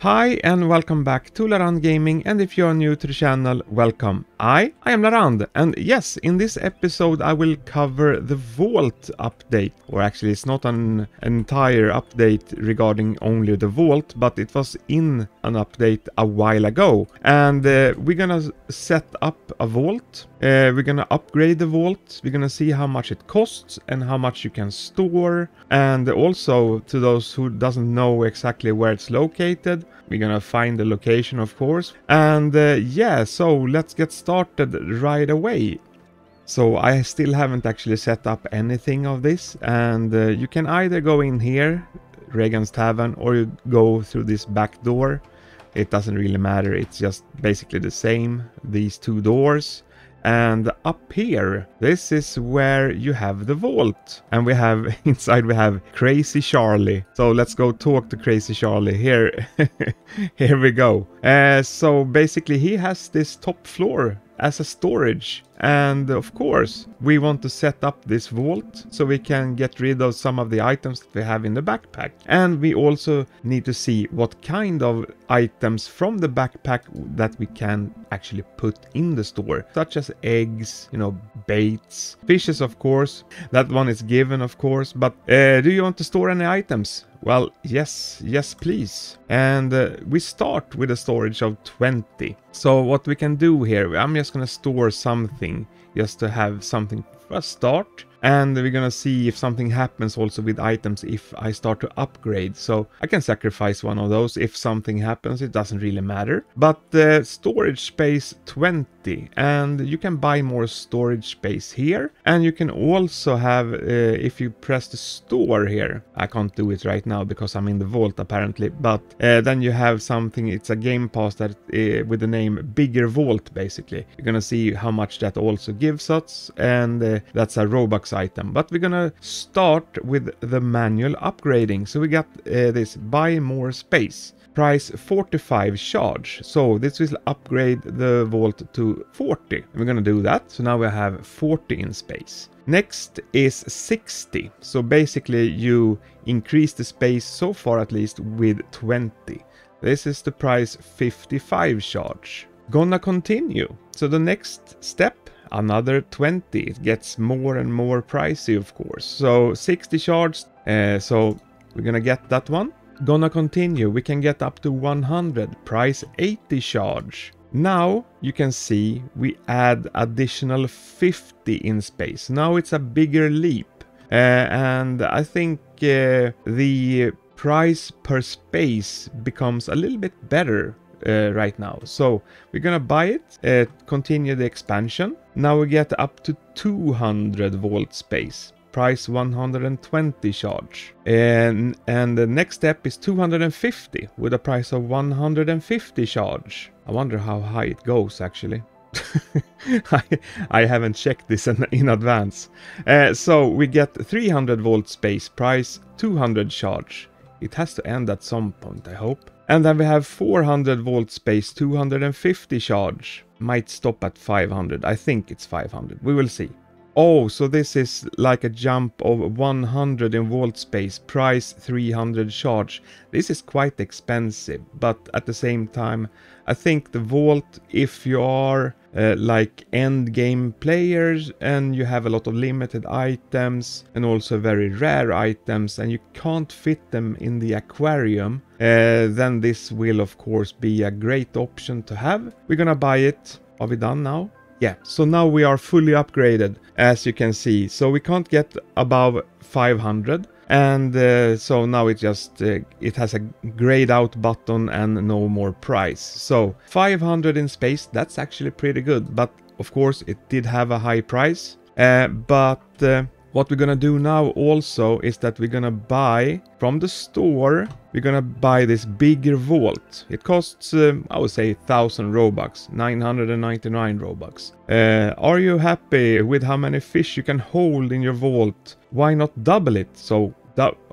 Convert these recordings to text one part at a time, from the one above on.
Hi and welcome back to Larand Gaming, and if you are new to the channel, welcome. I am Larand, and yes, in this episode I will cover the Vault update, or actually it's not an entire update regarding only the Vault, but it was in an update a while ago, and we're gonna set up a Vault. We're gonna upgrade the Vault, we're gonna see how much it costs and how much you can store, and also to those who doesn't know exactly where it's located, we're gonna find the location of course. And yeah, so let's get started right away. So I still haven't actually set up anything of this, and you can either go in here, Regan's Tavern, or you go through this back door. It doesn't really matter, it's just basically the same, these two doors. And up here, this is where you have the Vault. And we have, inside we have Crazy Charlie. So let's go talk to Crazy Charlie. Here, here we go. So basically he has this top floor as a storage. And of course, we want to set up this Vault so we can get rid of some of the items that we have in the backpack. And we also need to see what kind of items from the backpack that we can actually put in the store, such as eggs, you know, baits, fishes of course. That one is given of course, but do you want to store any items? Well, yes, please. And we start with a storage of 20. So what we can do here, I'm just gonna store something just to have something for a start. And we're gonna see if something happens also with items if I start to upgrade. So I can sacrifice one of those if something happens, it doesn't really matter. But storage space 20, and you can buy more storage space here. And you can also have, if you press the store here, I can't do it right now because I'm in the Vault apparently. But then you have something, it's a game pass that with the name Bigger Vault basically. You're gonna see how much that also gives us, and that's a Robux item. But we're gonna start with the manual upgrading. So we got this buy more space, price 45 charge. So this will upgrade the Vault to 40. And we're gonna do that. So now we have 40 in space. Next is 60. So basically you increase the space so far at least with 20. This is the price 55 charge. Gonna continue. So the next step, another 20. It gets more and more pricey of course. So 60 charge, so we're gonna get that one. Gonna continue, we can get up to 100, price 80 charge. Now you can see we add additional 50 in space. Now it's a bigger leap, and I think the price per space becomes a little bit better right now. So we're gonna buy it, continue the expansion. Now we get up to 200 Vault space, price 120 charge. And the next step is 250 with a price of 150 charge. I wonder how high it goes actually. I haven't checked this in advance. So we get 300 Vault space, price 200 charge. It has to end at some point, I hope. And then we have 400 Vault space, 250 charge. Might stop at 500. I think it's 500. We will see. Oh, so this is like a jump of 100 in Vault space, price 300 charge. This is quite expensive, but at the same time, I think the Vault, if you are like end game players and you have a lot of limited items and also very rare items and you can't fit them in the aquarium, then this will of course be a great option to have. We're gonna buy it. Are we done now? Yeah, so now we are fully upgraded, as you can see. So we can't get above 500. And so now it just, it has a grayed out button and no more price. So 500 in space, that's actually pretty good. But of course it did have a high price. What we're gonna do now also is that we're gonna buy from the store, we're gonna buy this bigger Vault. It costs, I would say 1000 Robux, 999 Robux. Are you happy with how many fish you can hold in your Vault? Why not double it? So,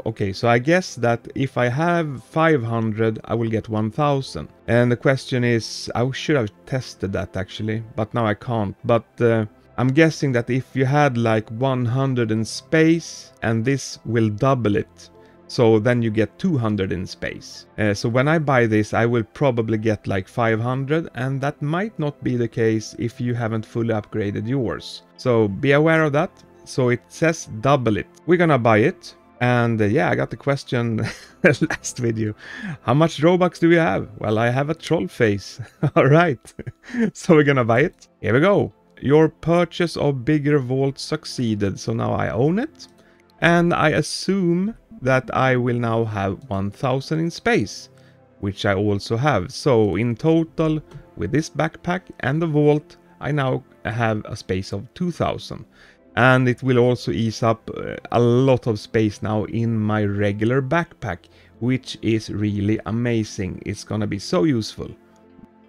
okay, so I guess that if I have 500, I will get 1000. And the question is, I should have tested that actually, but now I can't. But I'm guessing that if you had like 100 in space and this will double it. So then you get 200 in space. So when I buy this, I will probably get like 500, and that might not be the case if you haven't fully upgraded yours. So be aware of that. So it says double it. We're gonna buy it. And yeah, I got the question last video. How much Robux do you have? Well, I have a troll face. All right. So we're gonna buy it. Here we go. Your purchase of bigger vault succeeded. So now I own it. And I assume that I will now have 1000 in space, which I also have. So in total, with this backpack and the vault, I now have a space of 2000. And it will also ease up a lot of space now in my regular backpack, which is really amazing. It's gonna be so useful.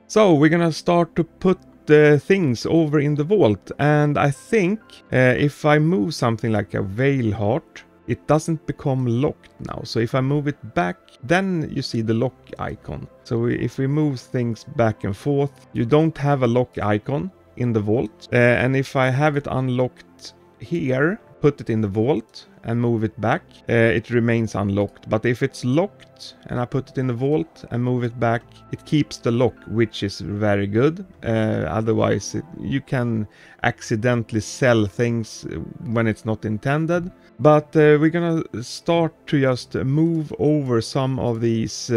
So we're gonna start to put the things over in the vault, and I think if I move something like a Veil Heart, it doesn't become locked now. So if I move it back, then you see the lock icon. So if we move things back and forth, you don't have a lock icon in the vault. And if I have it unlocked here, put it in the vault and move it back, it remains unlocked. But if it's locked and I put it in the vault and move it back, it keeps the lock, which is very good. Otherwise, you can accidentally sell things when it's not intended. But we're gonna start to just move over some of these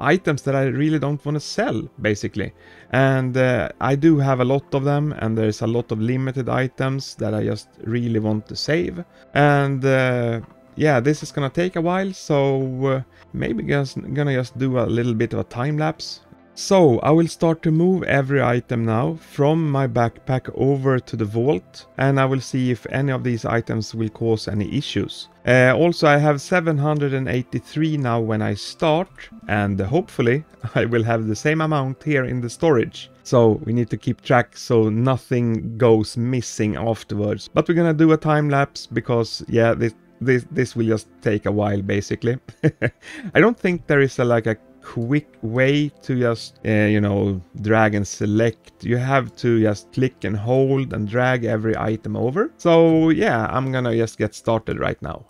items that I really don't want to sell, basically. And I do have a lot of them, and there's a lot of limited items that I just really want to save. And yeah, this is gonna take a while, so maybe gonna just do a little bit of a time lapse. So I will start to move every item now from my backpack over to the vault, and I will see if any of these items will cause any issues. Also, I have 783 now when I start, and hopefully I will have the same amount here in the storage. So we need to keep track so nothing goes missing afterwards. But we're gonna do a time lapse because yeah, this will just take a while, basically. I don't think there is like a quick way to just you know, drag and select. You have to just click and hold and drag every item over. So yeah, I'm gonna just get started right now.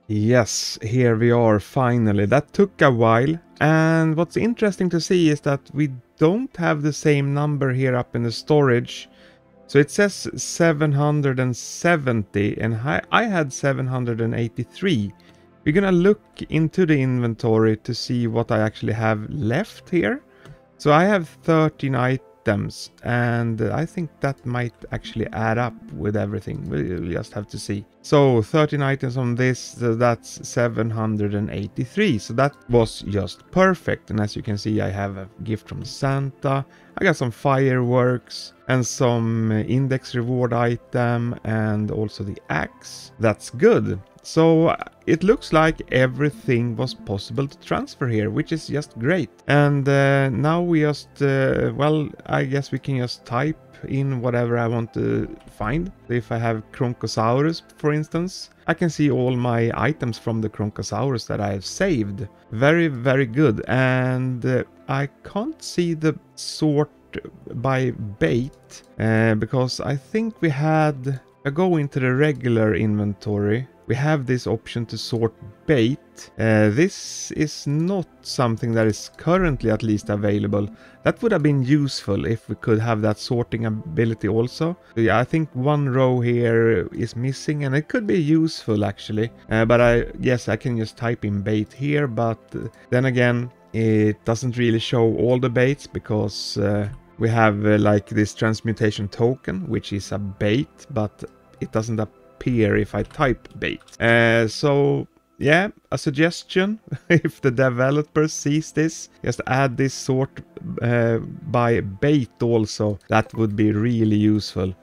Yes, here we are finally. That took a while, and what's interesting to see is that we don't have the same number here up in the storage. So it says 770 and I had 783. We're gonna look into the inventory to see what I actually have left here. So I have 13 items, and I think that might actually add up with everything. We'll just have to see. So 13 items on this, so that's 783. So that was just perfect. And as you can see, I have a gift from Santa. I got some fireworks and some index reward item and also the axe. That's good. So it looks like everything was possible to transfer here, which is just great. And now we just, well, I guess we can just type in whatever I want to find. If I have Cronchosaurus, for instance, I can see all my items from the Cronchosaurus that I have saved. Very, very good. And I can't see the sort by bait because I think we had, I go into the regular inventory. We have this option to sort bait. This is not something that is currently at least available. That would have been useful if we could have that sorting ability also. So yeah, I think one row here is missing and it could be useful actually. But I guess I can just type in bait here, but then again, it doesn't really show all the baits because we have like this transmutation token, which is a bait, but it doesn't appear if I type bait. So yeah, a suggestion, if the developer sees this, just add this sort by bait also. That would be really useful,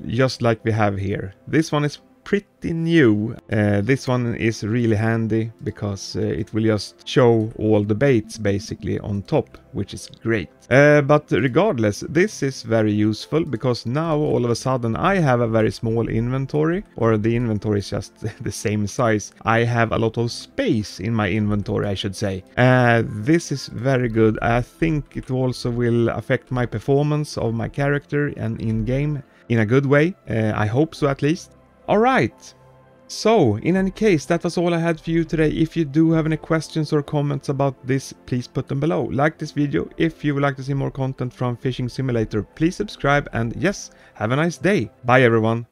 just like we have here. This one is pretty new. This one is really handy because it will just show all the baits basically on top, which is great. But regardless, this is very useful because now all of a sudden I have a very small inventory, or the inventory is just the same size. I have a lot of space in my inventory, I should say. This is very good. I think it also will affect my performance of my character and in-game in a good way. I hope so at least. Alright, so in any case, that was all I had for you today. If you do have any questions or comments about this, please put them below. Like this video. If you would like to see more content from Fishing Simulator, please subscribe, and yes, have a nice day. Bye everyone.